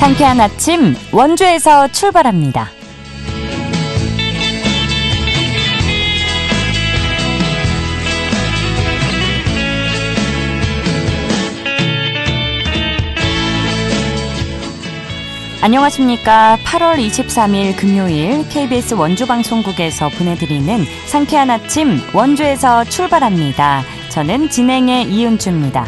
상쾌한 아침 원주에서 출발합니다. 안녕하십니까. 8월 23일 금요일 KBS 원주방송국에서 보내드리는 상쾌한 아침 원주에서 출발합니다. 저는 진행의 이은주입니다.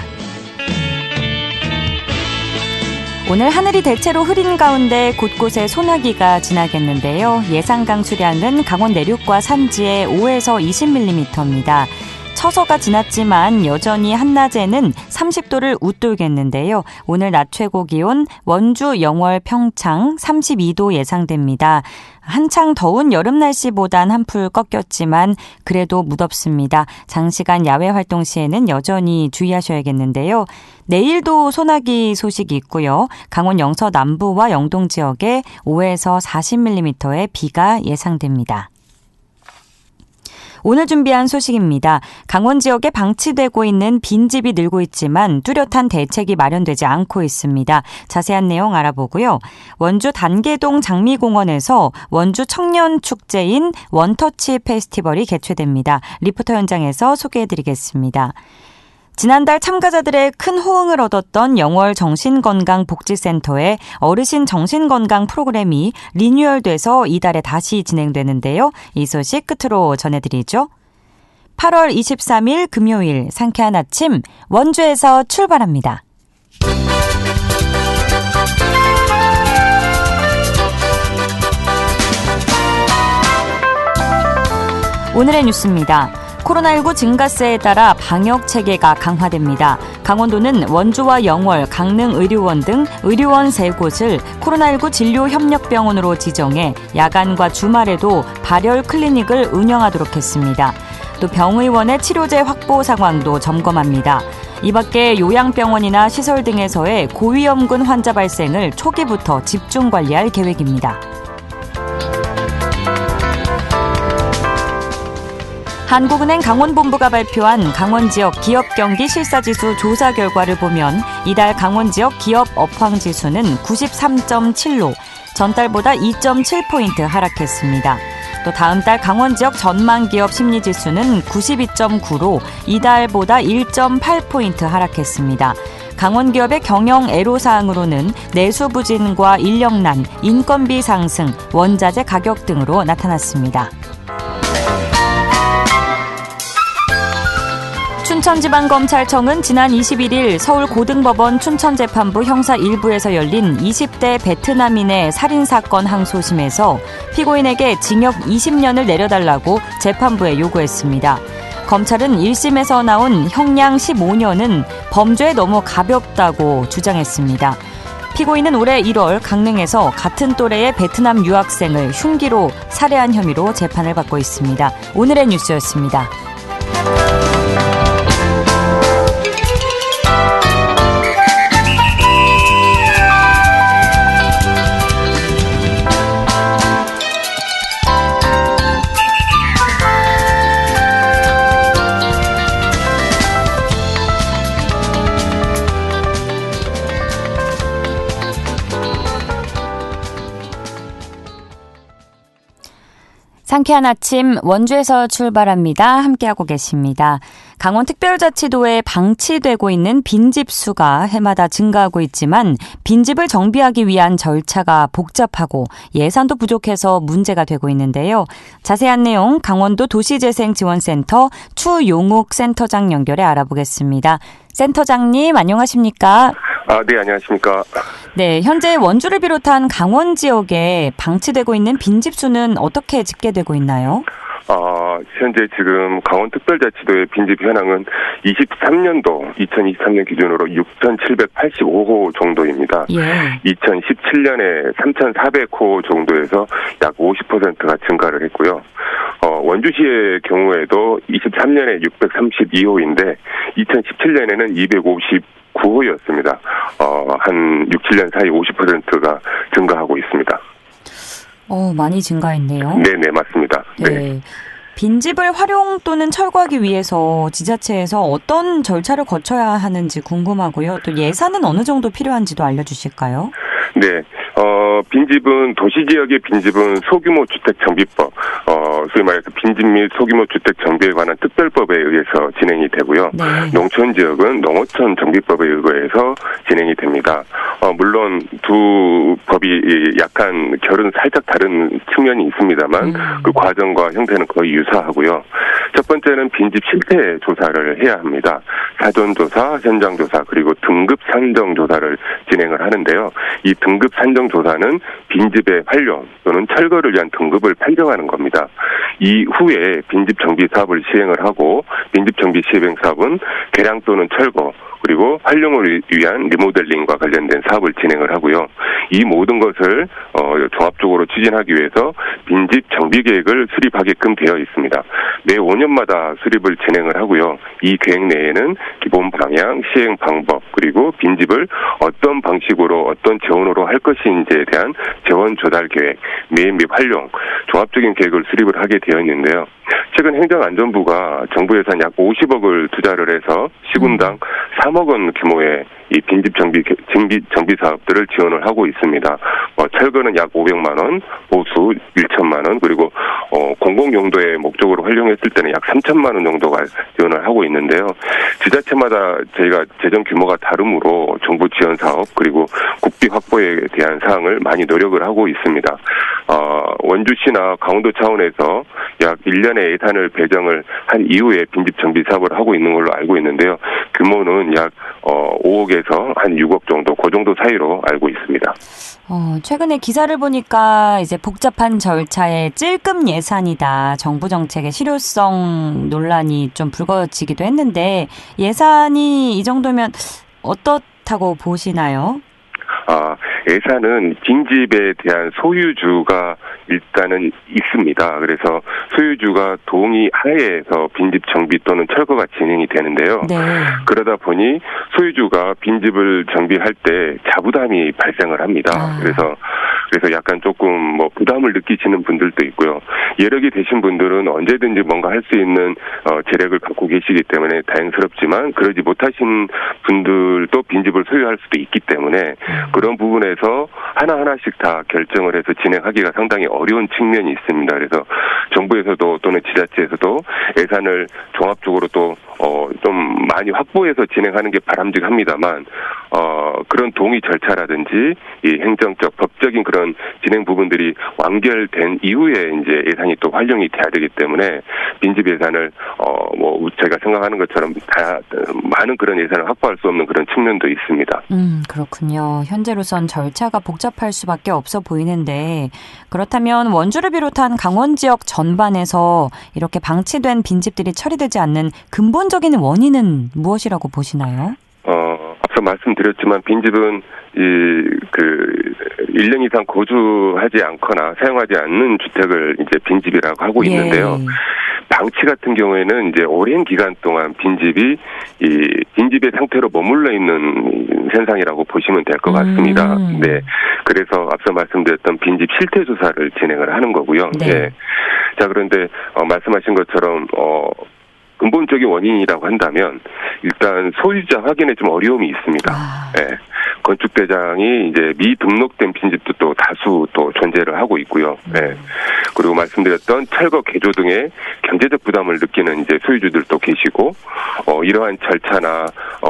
오늘 하늘이 대체로 흐린 가운데 곳곳에 소나기가 지나겠는데요. 예상 강수량은 강원 내륙과 산지에 5에서 20mm입니다. 처서가 지났지만 여전히 한낮에는 30도를 웃돌겠는데요. 오늘 낮 최고 기온 원주, 영월, 평창 32도 예상됩니다. 한창 더운 여름 날씨보단 한풀 꺾였지만 그래도 무덥습니다. 장시간 야외 활동 시에는 여전히 주의하셔야겠는데요. 내일도 소나기 소식이 있고요. 강원 영서 남부와 영동 지역에 5에서 40mm의 비가 예상됩니다. 오늘 준비한 소식입니다. 강원 지역에 방치되고 있는 빈집이 늘고 있지만 뚜렷한 대책이 마련되지 않고 있습니다. 자세한 내용 알아보고요. 원주 단계동 장미공원에서 원주 청년축제인 원터치 페스티벌이 개최됩니다. 리포터 현장에서 소개해드리겠습니다. 지난달 참가자들의 큰 호응을 얻었던 영월 정신건강복지센터의 어르신 정신건강 프로그램이 리뉴얼돼서 이달에 다시 진행되는데요. 이 소식 끝으로 전해드리죠. 8월 23일 금요일 상쾌한 아침 원주에서 출발합니다. 오늘의 뉴스입니다. 코로나19 증가세에 따라 방역 체계가 강화됩니다. 강원도는 원주와 영월, 강릉 의료원 등 의료원 3곳을 코로나19 진료협력병원으로 지정해 야간과 주말에도 발열 클리닉을 운영하도록 했습니다. 또 병의원의 치료제 확보 상황도 점검합니다. 이 밖에 요양병원이나 시설 등에서의 고위험군 환자 발생을 초기부터 집중 관리할 계획입니다. 한국은행 강원본부가 발표한 강원 지역 기업 경기 실사지수 조사 결과를 보면 이달 강원 지역 기업 업황지수는 93.7로 전달보다 2.7포인트 하락했습니다. 또 다음 달 강원 지역 전망 기업 심리지수는 92.9로 이달보다 1.8포인트 하락했습니다. 강원 기업의 경영 애로사항으로는 내수 부진과 인력난, 인건비 상승, 원자재 가격 등으로 나타났습니다. 춘천지방검찰청은 지난 21일 서울고등법원 춘천재판부 형사 1부에서 열린 20대 베트남인의 살인사건 항소심에서 피고인에게 징역 20년을 내려달라고 재판부에 요구했습니다. 검찰은 1심에서 나온 형량 15년은 범죄에 너무 가볍다고 주장했습니다. 피고인은 올해 1월 강릉에서 같은 또래의 베트남 유학생을 흉기로 살해한 혐의로 재판을 받고 있습니다. 오늘의 뉴스였습니다. 상쾌한 아침 원주에서 출발합니다. 함께하고 계십니다. 강원특별자치도에 방치되고 있는 빈집 수가 해마다 증가하고 있지만 빈집을 정비하기 위한 절차가 복잡하고 예산도 부족해서 문제가 되고 있는데요. 자세한 내용 강원도 도시재생지원센터 추용욱 센터장 연결해 알아보겠습니다. 센터장님 안녕하십니까? 네, 안녕하십니까. 네, 현재 원주를 비롯한 강원 지역에 방치되고 있는 빈집 수는 어떻게 집계되고 있나요? 현재 지금 강원특별자치도의 빈집 현황은 2023년 기준으로 6,785호 정도입니다. 예. 2017년에 3,400호 정도에서 약 50%가 증가를 했고요. 원주시의 경우에도 23년에 632호인데 2017년에는 259호였습니다. 한 6, 7년 사이 50%가 증가하고 있습니다. 많이 증가했네요. 네네, 맞습니다. 네. 빈집을 활용 또는 철거하기 위해서 지자체에서 어떤 절차를 거쳐야 하는지 궁금하고요. 또 예산은 어느 정도 필요한지도 알려주실까요? 네, 빈집은 도시 지역의 빈집은 소규모 주택 정비법, 소위 말해서 빈집 및 소규모 주택 정비에 관한 특별법에 의해서 진행이 되고요. 네. 농촌 지역은 농어촌 정비법에 의거해서 진행이 됩니다. 물론 두 법이 약간 결은 살짝 다른 측면이 있습니다만 그 과정과 형태는 거의 유사하고요. 첫 번째는 빈집 실태 조사를 해야 합니다. 사전조사, 현장조사, 그리고 등급 산정 조사를 진행을 하는데요. 이 등급 산정 조사는 빈집의 활용 또는 철거를 위한 등급을 판정하는 겁니다. 이후에 빈집 정비 사업을 시행을 하고 빈집 정비 시행 사업은 개량 또는 철거 그리고 활용을 위한 리모델링과 관련된 사업을 진행을 하고요. 이 모든 것을 종합적으로 추진하기 위해서 빈집 정비 계획을 수립하게끔 되어 있습니다. 매 5년마다 수립을 진행을 하고요. 이 계획 내에는 기본 방향, 시행 방법, 그리고 빈집을 어떤 방식으로 어떤 재원으로 할 것인지에 대한 재원 조달 계획, 매입 및 활용, 종합적인 계획을 수립을 하게 되어 있는데요. 최근 행정안전부가 정부 예산 약 50억을 투자를 해서 시군당 3억 원 규모의 이 빈집 정비 사업들을 지원을 하고 있습니다. 철거는 약 500만 원, 보수 1천만 원, 그리고 공공용도의 목적으로 활용했을 때는 약 3천만 원 정도가 지원을 하고 있는데요. 지자체마다 저희가 재정 규모가 다르므로 정부 지원 사업 그리고 국비 확보에 대한 사항을 많이 노력을 하고 있습니다. 원주시나 강원도 차원에서 약 1년의 예산을 배정을 한 이후에 빈집 정비 사업을 하고 있는 걸로 알고 있는데요. 규모는 약 5억에서 한 6억 정도, 그 정도 사이로 알고 있습니다. 최근에 기사를 보니까 이제 복잡한 절차에 찔끔 예산이다. 정부 정책의 실효성 논란이 좀 불거지기도 했는데 예산이 이 정도면 어떻다고 보시나요? 예산은 빈집에 대한 소유주가 일단은 있습니다. 그래서 소유주가 동의하에서 빈집 정비 또는 철거가 진행이 되는데요. 네. 그러다 보니 소유주가 빈집을 정비할 때 자부담이 발생을 합니다. 그래서 약간 조금 부담을 느끼시는 분들도 있고요. 여력이 되신 분들은 언제든지 뭔가 할 수 있는 재력을 갖고 계시기 때문에 다행스럽지만 그러지 못하신 분들도 빈집을 소유할 수도 있기 때문에 그런 부분에서 하나하나씩 다 결정을 해서 진행하기가 상당히 어려운 측면이 있습니다. 그래서 정부에서도 또는 지자체에서도 예산을 종합적으로 또 좀 많이 확보해서 진행하는 게 바람직합니다만 그런 동의 절차라든지 이 행정적, 법적인 그런 진행 부분들이 완결된 이후에 이제 예산이 또 활용이 돼야 되기 때문에 빈집 예산을 저희가 생각하는 것처럼 다 많은 그런 예산을 확보할 수 없는 그런 측면도 있습니다. 그렇군요. 현재로선 절차가 복잡할 수밖에 없어 보이는데 그렇다면 원주를 비롯한 강원 지역 전반에서 이렇게 방치된 빈집들이 처리되지 않는 근본적인 원인은 무엇이라고 보시나요? 앞서 말씀드렸지만 빈집은 1년 이상 거주하지 않거나 사용하지 않는 주택을 이제 빈집이라고 하고 있는데요. 방치 같은 경우에는 이제 오랜 기간 동안 빈집의 상태로 머물러 있는 현상이라고 보시면 될 것 같습니다. 네. 그래서 앞서 말씀드렸던 빈집 실태 조사를 진행을 하는 거고요. 네. 네. 자, 그런데 말씀하신 것처럼 근본적인 원인이라고 한다면 일단 소유자 확인에 좀 어려움이 있습니다. 네. 건축대장이 이제 미등록된 빈집도 또 다수 또 존재를 하고 있고요. 네. 그리고 말씀드렸던 철거 개조 등의 경제적 부담을 느끼는 이제 소유주들도 계시고, 이러한 절차나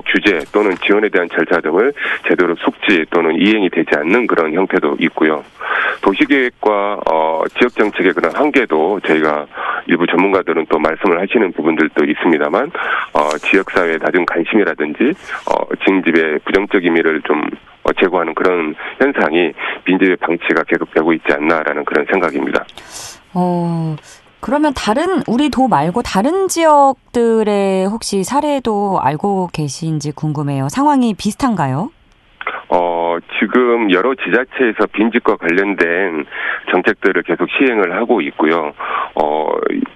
규제 또는 지원에 대한 절차 등을 제대로 숙지 또는 이행이 되지 않는 그런 형태도 있고요. 도시계획과 지역정책의 그런 한계도 저희가 일부 전문가들은 또 말씀을 하시는 부분들도 있습니다만, 지역사회의 낮은 관심이라든지 징집의 부정적 의미를 좀 제고하는 그런 현상이 빈집의 방치가 계속되고 있지 않나라는 그런 생각입니다. 그러면 우리 도 말고 다른 지역들의 혹시 사례도 알고 계신지 궁금해요. 상황이 비슷한가요? 지금 여러 지자체에서 빈집과 관련된 정책들을 계속 시행을 하고 있고요.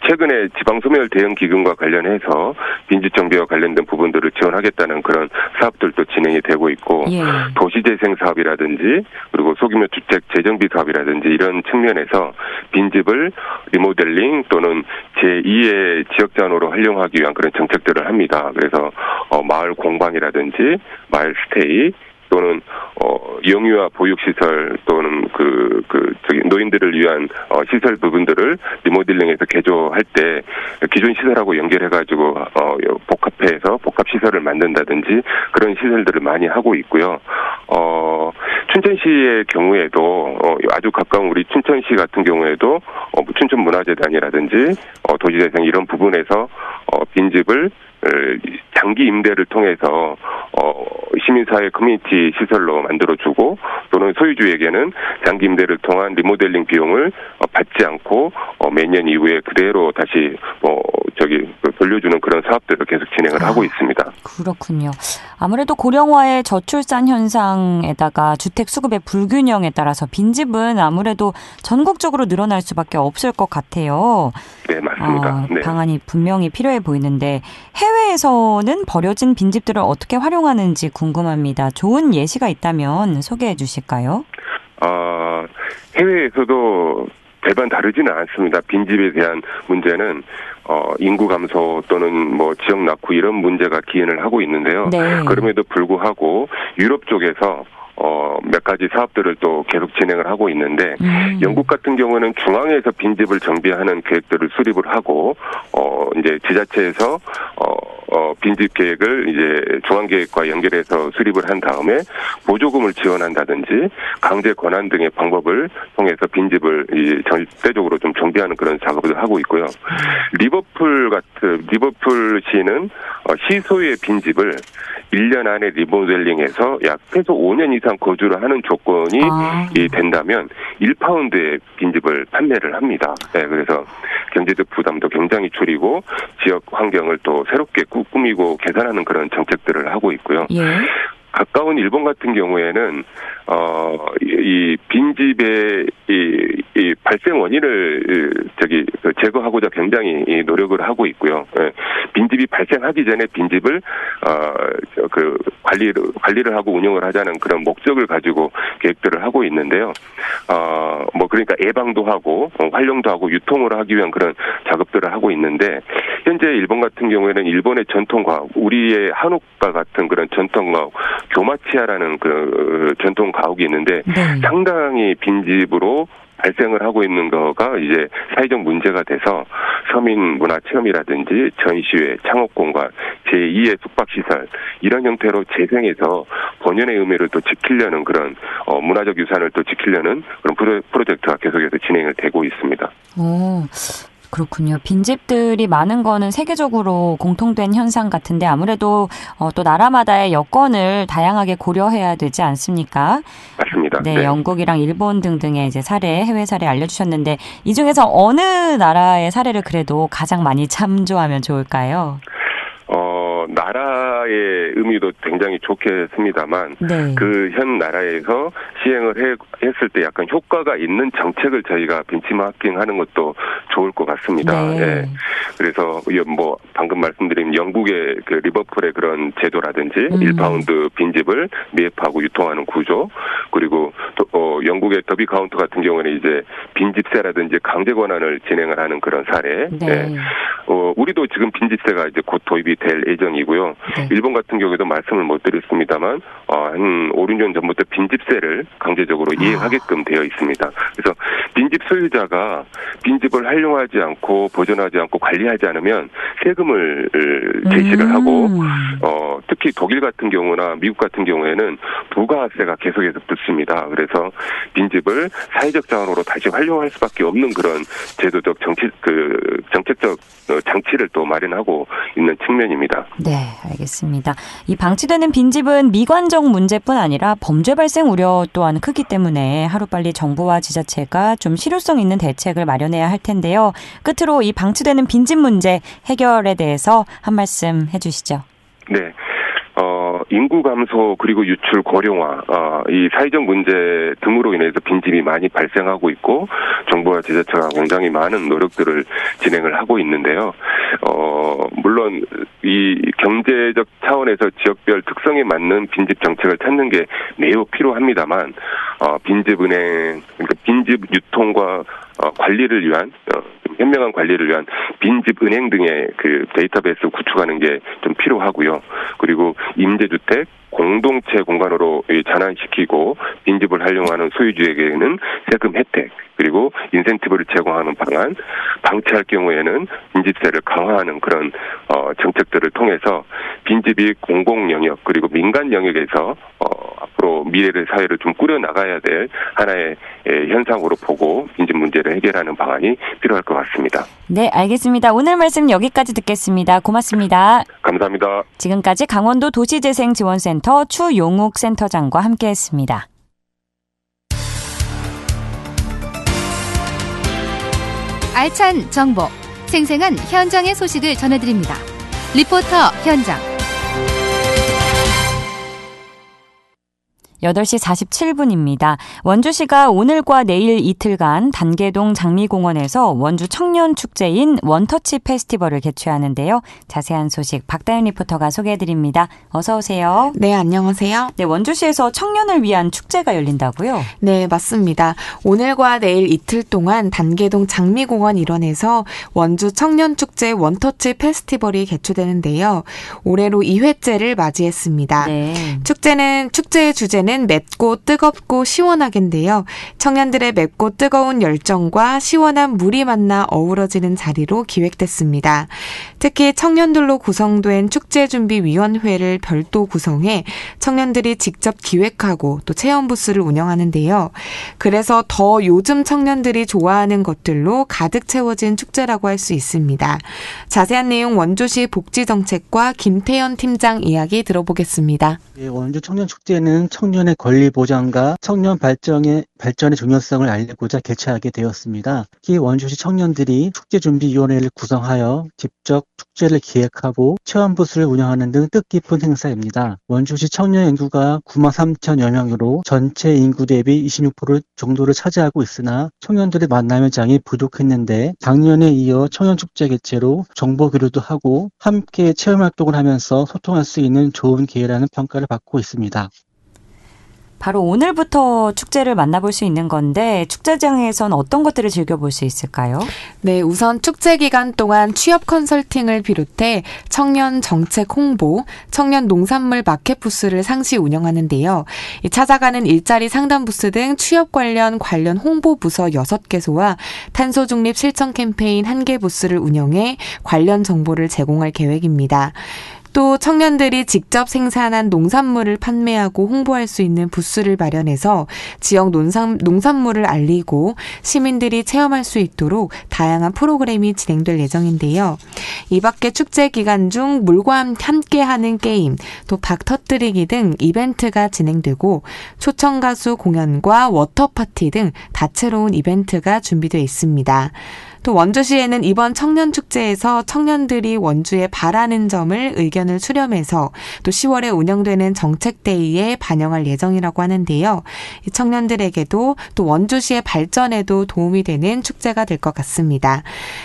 최근에 지방소멸 대응 기금과 관련해서 빈집 정비와 관련된 부분들을 지원하겠다는 그런 사업들도 진행이 되고 있고, 예. 도시재생 사업이라든지 그리고 소규모 주택 재정비 사업이라든지 이런 측면에서 빈집을 리모델링 또는 제2의 지역자원으로 활용하기 위한 그런 정책들을 합니다. 그래서 마을 공방이라든지 마을 스테이, 또는 영유아 보육시설 또는 노인들을 위한 시설 부분들을 리모델링해서 개조할 때 기존 시설하고 연결해가지고 복합해서 복합시설을 만든다든지 그런 시설들을 많이 하고 있고요. 춘천시의 경우에도 아주 가까운 우리 춘천시 같은 경우에도 춘천문화재단이라든지 도시재생 이런 부분에서 빈집을 장기 임대를 통해서 시민사회 커뮤니티 시설로 만들어주고 또는 소유주에게는 장기 임대를 통한 리모델링 비용을 받지 않고 매년 이후에 그대로 다시 돌려주는 그런 사업들을 계속 진행을 하고 있습니다. 그렇군요. 아무래도 고령화의 저출산 현상에다가 주택 수급의 불균형에 따라서 빈집은 아무래도 전국적으로 늘어날 수밖에 없을 것 같아요. 네, 맞습니다. 네. 방안이 분명히 필요해 보이는데 해외에서는 버려진 빈집들을 어떻게 활용하는지 궁금합니다. 좋은 예시가 있다면 소개해 주실까요? 해외에서도 별반 다르지는 않습니다. 빈집에 대한 문제는 인구 감소 또는 지역 낙후 이런 문제가 기인을 하고 있는데요. 네. 그럼에도 불구하고 유럽 쪽에서 몇 가지 사업들을 또 계속 진행을 하고 있는데 영국 같은 경우는 중앙에서 빈집을 정비하는 계획들을 수립을 하고 이제 지자체에서 빈집 계획을 이제 중앙계획과 연결해서 수립을 한 다음에 보조금을 지원한다든지 강제 권한 등의 방법을 통해서 빈집을 절대적으로 좀 정비하는 그런 작업을 하고 있고요. 리버풀시는 시소유의 빈집을 1년 안에 리모델링해서 약 최소 5년 이상 거주를 하는 조건이 된다면 1파운드의 빈집을 판매를 합니다. 네, 그래서 경제적 부담도 굉장히 줄이고 지역 환경을 또 새롭게 꾸미고 개선하는 그런 정책들을 하고 있고요. 예. 가까운 일본 같은 경우에는 이 빈집의 이 발생 원인을 제거하고자 굉장히 노력을 하고 있고요. 예. 빈집이 발생하기 전에 빈집을 관리를 하고 운영을 하자는 그런 목적을 가지고 계획들을 하고 있는데요. 그러니까 예방도 하고 활용도 하고 유통을 하기 위한 그런 작업들을 하고 있는데 현재 일본 같은 경우에는 일본의 전통과학, 우리의 한옥과 같은 그런 전통과학 교마치아라는 그 전통 가옥이 있는데 상당히 빈집으로 발생을 하고 있는 거가 이제 사회적 문제가 돼서 서민 문화 체험이라든지 전시회, 창업공간, 제2의 숙박시설 이런 형태로 재생해서 본연의 의미를 또 지키려는 그런 문화적 유산을 또 지키려는 그런 프로젝트가 계속해서 진행을 되고 있습니다. 그렇군요. 빈집들이 많은 거는 세계적으로 공통된 현상 같은데 아무래도 또 나라마다의 여건을 다양하게 고려해야 되지 않습니까? 맞습니다. 네, 영국이랑 일본 등등의 이제 해외 사례 알려주셨는데 이 중에서 어느 나라의 사례를 그래도 가장 많이 참조하면 좋을까요? 나라의 의미도 굉장히 좋겠습니다만 그 현 나라에서 시행을 했을 때 약간 효과가 있는 정책을 저희가 벤치마킹하는 것도 좋을 것 같습니다. 네. 예. 그래서 방금 말씀드린 영국의 그 리버풀의 그런 제도라든지 1파운드 빈집을 매입하고 유통하는 구조, 그리고 또 영국의 더비 카운트 같은 경우는 이제 빈집세라든지 강제 권한을 진행을 하는 그런 사례. 예. 우리도 지금 빈집세가 이제 곧 도입이 될 예정이고요. 일본 같은 경우에도 말씀을 못 드렸습니다만 한 5, 6년 전부터 빈집세를 강제적으로 이행하게끔 되어 있습니다. 그래서 빈집 소유자가 빈집을 활용하지 않고 보존하지 않고 관리하지 않으면 세금을 제시를 하고 특히 독일 같은 경우나 미국 같은 경우에는 부가세가 계속해서 붙습니다. 그래서 빈집을 사회적 자원으로 다시 활용할 수밖에 없는 그런 제도적 정책적 장치를 또 마련하고 있는 측면입니다. 네, 알겠습니다. 이 방치되는 빈집은 미관적 문제뿐 아니라 범죄 발생 우려 또한 크기 때문에 하루빨리 정부와 지자체가 좀 실효성 있는 대책을 마련해야 할 텐데요. 끝으로 이 방치되는 빈집 문제 해결에 대해서 한 말씀 해주시죠. 네. 인구 감소 그리고 유출 고령화 이 사회적 문제 등으로 인해서 빈집이 많이 발생하고 있고 정부와 지자체가 굉장히 많은 노력들을 진행을 하고 있는데요. 물론 이 경제적 차원에서 지역별 특성에 맞는 빈집 정책을 찾는 게 매우 필요합니다만 빈집 은행, 그러니까 빈집 유통과 관리를 위한 현명한 관리를 위한 빈집 은행 등의 그 데이터베이스 구축하는 게 좀 필요하고요. 그리고 임대주택 공동체 공간으로 전환시키고 빈집을 활용하는 소유주에게는 세금 혜택, 그리고 인센티브를 제공하는 방안, 방치할 경우에는 빈집세를 강화하는 그런 정책들을 통해서 빈집이 공공 영역 그리고 민간 영역에서 앞으로 미래의 사회를 좀 꾸려 나가야 될 하나의 현상으로 보고 빈집 문제를 해결하는 방안이 필요할 것 같습니다. 네, 알겠습니다. 오늘 말씀 여기까지 듣겠습니다. 고맙습니다. 감사합니다. 지금까지 강원도 도시재생지원센터 추용욱 센터장과 함께했습니다. 알찬 정보, 생생한 현장의 소식을 전해드립니다. 리포터 현장. 8시 47분입니다. 원주시가 오늘과 내일 이틀간 단계동 장미공원에서 원주 청년 축제인 원터치 페스티벌을 개최하는데요. 자세한 소식 박다윤 리포터가 소개해드립니다. 어서 오세요. 네, 안녕하세요. 네, 원주시에서 청년을 위한 축제가 열린다고요? 네, 맞습니다. 오늘과 내일 이틀 동안 단계동 장미공원 일원에서 원주 청년축제 원터치 페스티벌이 개최되는데요. 올해로 2회째를 맞이했습니다. 네. 축제의 주제는 맵고 뜨겁고 시원하게인데요. 청년들의 맵고 뜨거운 열정과 시원한 물이 만나 어우러지는 자리로 기획됐습니다. 특히 청년들로 구성된 축제준비위원회를 별도 구성해 청년들이 직접 기획하고 또 체험 부스를 운영하는데요. 그래서 더 요즘 청년들이 좋아하는 것들로 가득 채워진 축제라고 할 수 있습니다. 자세한 내용 원주시 복지정책과 김태현 팀장 이야기 들어보겠습니다. 원주 청년축제는 청년의 권리 보장과 청년 발전의 중요성을 알리고자 개최하게 되었습니다. 특히 원주시 청년들이 축제준비위원회를 구성하여 직접 축제를 기획하고 체험부스를 운영하는 등 뜻깊은 행사입니다. 원주시 청년 인구가 93,000여 명으로 전체 인구 대비 26% 정도를 차지하고 있으나 청년들의 만남의 부족했는데 작년에 이어 청년축제 개최로 정보 교류도 하고 함께 체험활동을 하면서 소통할 수 있는 좋은 기회라는 평가를 받고 있습니다. 바로 오늘부터 축제를 만나볼 수 있는 건데 축제장에선 어떤 것들을 즐겨볼 수 있을까요? 네, 우선 축제 기간 동안 취업 컨설팅을 비롯해 청년 정책 홍보, 청년 농산물 마켓 부스를 상시 운영하는데요. 찾아가는 일자리 상담 부스 등 취업 관련 홍보 부서 6개소와 탄소 중립 실천 캠페인 1개 부스를 운영해 관련 정보를 제공할 계획입니다. 또 청년들이 직접 생산한 농산물을 판매하고 홍보할 수 있는 부스를 마련해서 지역 농산물을 알리고 시민들이 체험할 수 있도록 다양한 프로그램이 진행될 예정인데요. 이 밖에 축제 기간 중 물과 함께하는 게임, 또 박 터뜨리기 등 이벤트가 진행되고 초청 가수 공연과 워터파티 등 다채로운 이벤트가 준비되어 있습니다. 또 원주시에는 이번 청년축제에서 청년들이 원주에 바라는 점을 의견을 수렴해서 또 10월에 운영되는 정책대의에 반영할 예정이라고 하는데요. 이 청년들에게도 또 원주시의 발전에도 도움이 되는 축제가 될 것 같습니다.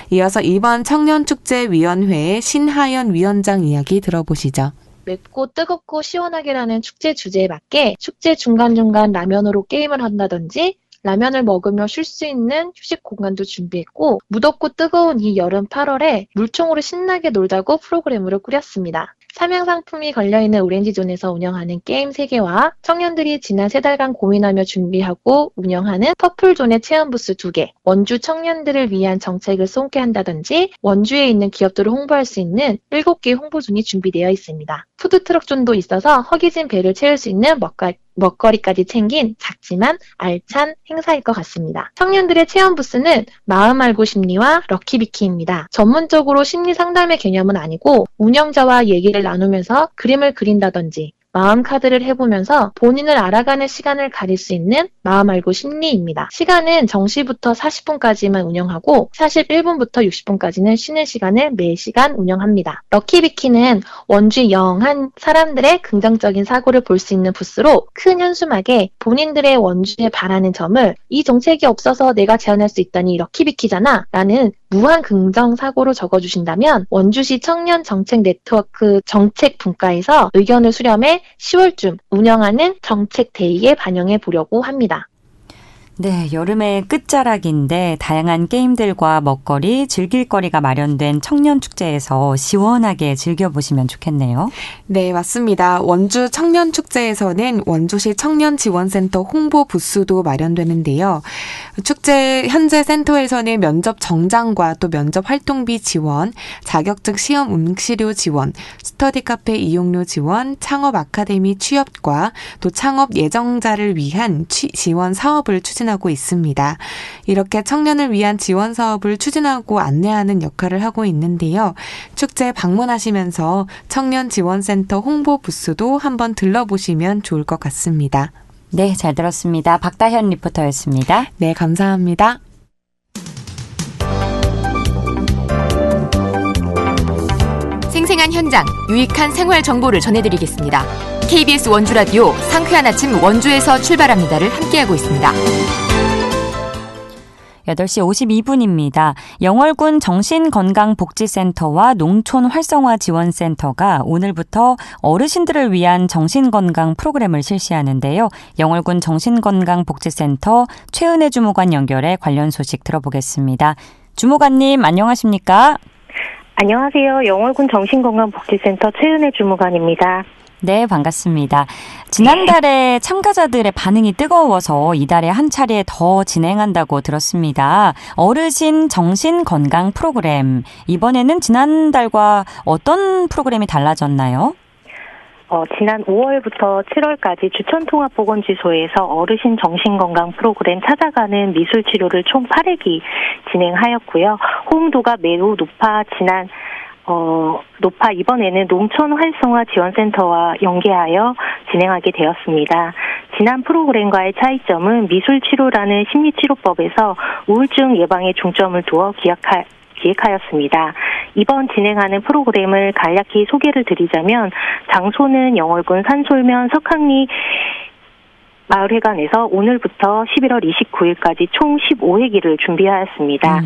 이어서 이번 청년축제위원회의 신하연 위원장 이야기 들어보시죠. 맵고 뜨겁고 시원하게라는 축제 주제에 맞게 축제 중간중간 라면으로 게임을 한다든지 라면을 먹으며 쉴 수 있는 휴식 공간도 준비했고 무덥고 뜨거운 이 여름 8월에 물총으로 신나게 놀자고 프로그램으로 꾸렸습니다. 삼양 상품이 걸려있는 오렌지존에서 운영하는 게임 3개와 청년들이 지난 3달간 고민하며 준비하고 운영하는 퍼플존의 체험부스 2개, 원주 청년들을 위한 정책을 소개한다든지 원주에 있는 기업들을 홍보할 수 있는 7개의 홍보존이 준비되어 있습니다. 푸드트럭존도 있어서 허기진 배를 채울 수 있는 먹거리까지 챙긴 작지만 알찬 행사일 것 같습니다. 청년들의 체험 부스는 마음 알고 심리와 럭키비키입니다. 전문적으로 심리 상담의 개념은 아니고 운영자와 얘기를 나누면서 그림을 그린다든지 마음 카드를 해보면서 본인을 알아가는 시간을 가질 수 있는 마음 알고 심리입니다. 시간은 정시부터 40분까지만 운영하고 41분부터 60분까지는 쉬는 시간을 매 시간 운영합니다. 럭키비키는 원주 영한 사람들의 긍정적인 사고를 볼 수 있는 부스로 큰 현수막에 본인들의 원주에 바라는 점을 이 정책이 없어서 내가 제안할 수 있다니 럭키비키잖아 라는 무한 긍정 사고로 적어주신다면 원주시 청년 정책 네트워크 정책 분과에서 의견을 수렴해 10월쯤 운영하는 정책 대의에 반영해 보려고 합니다. 네, 여름의 끝자락인데 다양한 게임들과 먹거리, 즐길거리가 마련된 청년축제에서 시원하게 즐겨보시면 좋겠네요. 네, 맞습니다. 원주 청년축제에서는 원주시 청년지원센터 홍보 부스도 마련되는데요. 축제 현재 센터에서는 면접 정장과 또 면접 활동비 지원, 자격증 시험 응시료 지원, 스터디 카페 이용료 지원, 창업 아카데미 취업과 또 창업 예정자를 위한 지원 사업을 추진하고 있습니다. 이렇게 청년을 위한 지원 사업을 추진하고 안내하는 역할을 하고 있는데요. 축제 방문하시면서 청년지원센터 홍보 부스도 한번 들러보시면 좋을 것 같습니다. 네, 잘 들었습니다. 박다현 리포터였습니다. 네, 감사합니다. 생생한 현장, 유익한 생활 정보를 전해드리겠습니다. KBS 원주라디오 상쾌한 아침 원주에서 출발합니다를 함께하고 있습니다. 8시 52분입니다. 영월군 정신건강복지센터와 농촌활성화지원센터가 오늘부터 어르신들을 위한 정신건강 프로그램을 실시하는데요. 영월군 정신건강복지센터 최은혜 주무관 연결해 관련 소식 들어보겠습니다. 주무관님 안녕하십니까? 안녕하세요. 영월군 정신건강복지센터 최은혜 주무관입니다. 네, 반갑습니다. 지난달에 참가자들의 반응이 뜨거워서 이달에 한 차례 더 진행한다고 들었습니다. 어르신 정신건강 프로그램. 이번에는 지난달과 어떤 프로그램이 달라졌나요? 지난 5월부터 7월까지 주천통합보건지소에서 어르신 정신건강 프로그램 찾아가는 미술치료를 총 8회기 진행하였고요. 호응도가 매우 높아 이번에는 농촌활성화지원센터와 연계하여 진행하게 되었습니다. 지난 프로그램과의 차이점은 미술치료라는 심리치료법에서 우울증 예방에 중점을 두어 기획하였습니다. 이번 진행하는 프로그램을 간략히 소개를 드리자면 장소는 영월군 산솔면 석학리 마을회관에서 오늘부터 11월 29일까지 총 15회기를 준비하였습니다.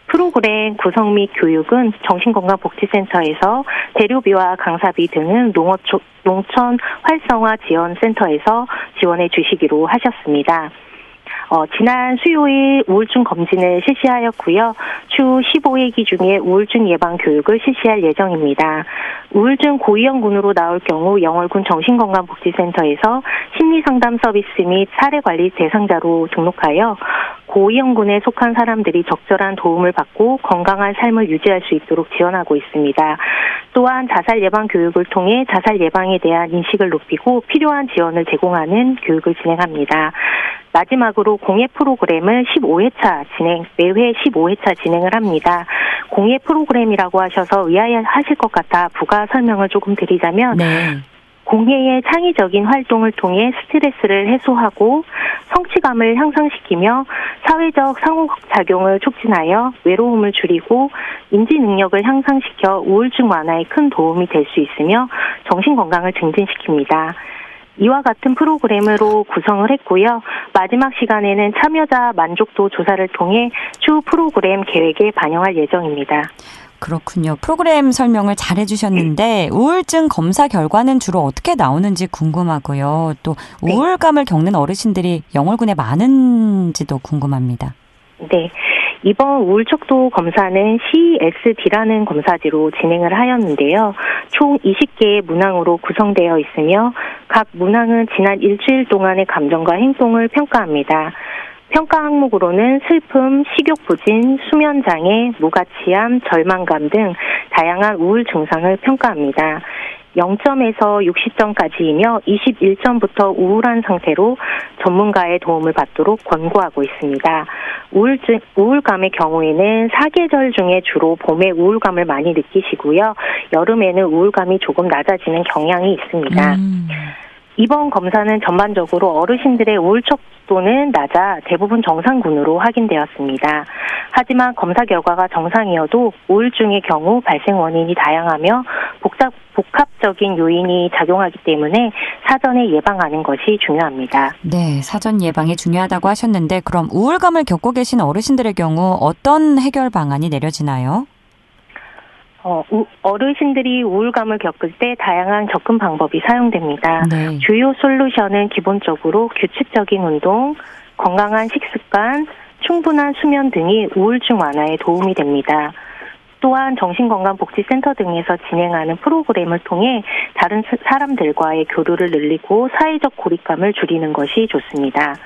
프로그램 구성 및 교육은 정신건강복지센터에서 재료비와 강사비 등은 농촌활성화지원센터에서 지원해 주시기로 하셨습니다. 지난 수요일 우울증 검진을 실시하였고요. 추후 15회기 중에 우울증 예방 교육을 실시할 예정입니다. 우울증 고위험군으로 나올 경우 영월군 정신건강복지센터에서 심리상담 서비스 및 사례관리 대상자로 등록하여 고위험군에 속한 사람들이 적절한 도움을 받고 건강한 삶을 유지할 수 있도록 지원하고 있습니다. 또한 자살 예방 교육을 통해 자살 예방에 대한 인식을 높이고 필요한 지원을 제공하는 교육을 진행합니다. 마지막으로 공예 프로그램을 15회차 매회 15회차 진행을 합니다. 공예 프로그램이라고 하셔서 의아해하실 것 같아 부가 설명을 조금 드리자면 네. 공예의 창의적인 활동을 통해 스트레스를 해소하고 성취감을 향상시키며 사회적 상호작용을 촉진하여 외로움을 줄이고 인지 능력을 향상시켜 우울증 완화에 큰 도움이 될 수 있으며 정신건강을 증진시킵니다. 이와 같은 프로그램으로 구성을 했고요. 마지막 시간에는 참여자 만족도 조사를 통해 추후 프로그램 계획에 반영할 예정입니다. 그렇군요. 프로그램 설명을 잘 해주셨는데 우울증 검사 결과는 주로 어떻게 나오는지 궁금하고요. 또 우울감을 겪는 어르신들이 영월군에 많은지도 궁금합니다. 네. 이번 우울척도 검사는 CSD라는 검사지로 진행을 하였는데요. 총 20개의 문항으로 구성되어 있으며 각 문항은 지난 일주일 동안의 감정과 행동을 평가합니다. 평가 항목으로는 슬픔, 식욕부진, 수면장애, 무가치함, 절망감 등 다양한 우울 증상을 평가합니다. 0점에서 60점까지이며 21점부터 우울한 상태로 전문가의 도움을 받도록 권고하고 있습니다. 우울감의 경우에는 사계절 중에 주로 봄에 우울감을 많이 느끼시고요. 여름에는 우울감이 조금 낮아지는 경향이 있습니다. 이번 검사는 전반적으로 어르신들의 우울척도는 낮아 대부분 정상군으로 확인되었습니다. 하지만 검사 결과가 정상이어도 우울증의 경우 발생 원인이 다양하며 복합적인 요인이 작용하기 때문에 사전에 예방하는 것이 중요합니다. 네, 사전 예방이 중요하다고 하셨는데 그럼 우울감을 겪고 계신 어르신들의 경우 어떤 해결 방안이 내려지나요? 어르신들이 우울감을 겪을 때 다양한 접근 방법이 사용됩니다. 네. 주요 솔루션은 기본적으로 규칙적인 운동, 건강한 식습관, 충분한 수면 등이 우울증 완화에 도움이 됩니다. 또한 정신건강복지센터 등에서 진행하는 프로그램을 통해 다른 사람들과의 교류를 늘리고 사회적 고립감을 줄이는 것이 좋습니다.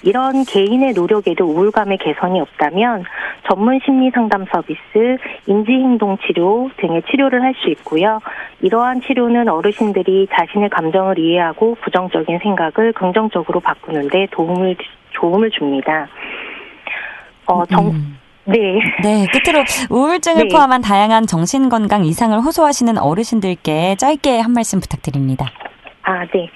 이런 개인의 노력에도 우울감의 개선이 없다면 전문 심리상담 서비스, 인지행동치료 등의 치료를 할 수 있고요. 이러한 치료는 어르신들이 자신의 감정을 이해하고 부정적인 생각을 긍정적으로 바꾸는 데 도움을 줍니다. 네, 끝으로 우울증을 포함한 다양한 정신건강 이상을 호소하시는 어르신들께 짧게 한 말씀 부탁드립니다. 네.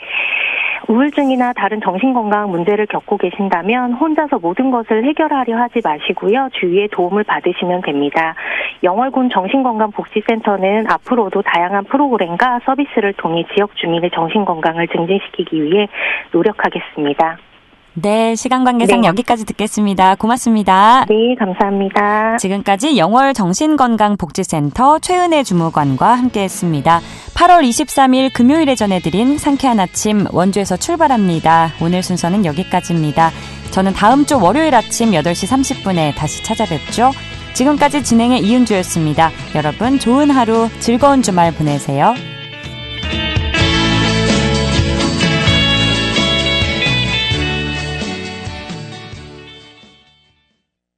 우울증이나 다른 정신건강 문제를 겪고 계신다면 혼자서 모든 것을 해결하려 하지 마시고요. 주위의 도움을 받으시면 됩니다. 영월군 정신건강복지센터는 앞으로도 다양한 프로그램과 서비스를 통해 지역 주민의 정신건강을 증진시키기 위해 노력하겠습니다. 네, 시간 관계상 여기까지 듣겠습니다. 고맙습니다. 네, 감사합니다. 지금까지 영월 정신건강복지센터 최은혜 주무관과 함께했습니다. 8월 23일 금요일에 전해드린 상쾌한 아침 원주에서 출발합니다. 오늘 순서는 여기까지입니다. 저는 다음 주 월요일 아침 8시 30분에 다시 찾아뵙죠. 지금까지 진행의 이은주였습니다. 여러분 좋은 하루, 즐거운 주말 보내세요.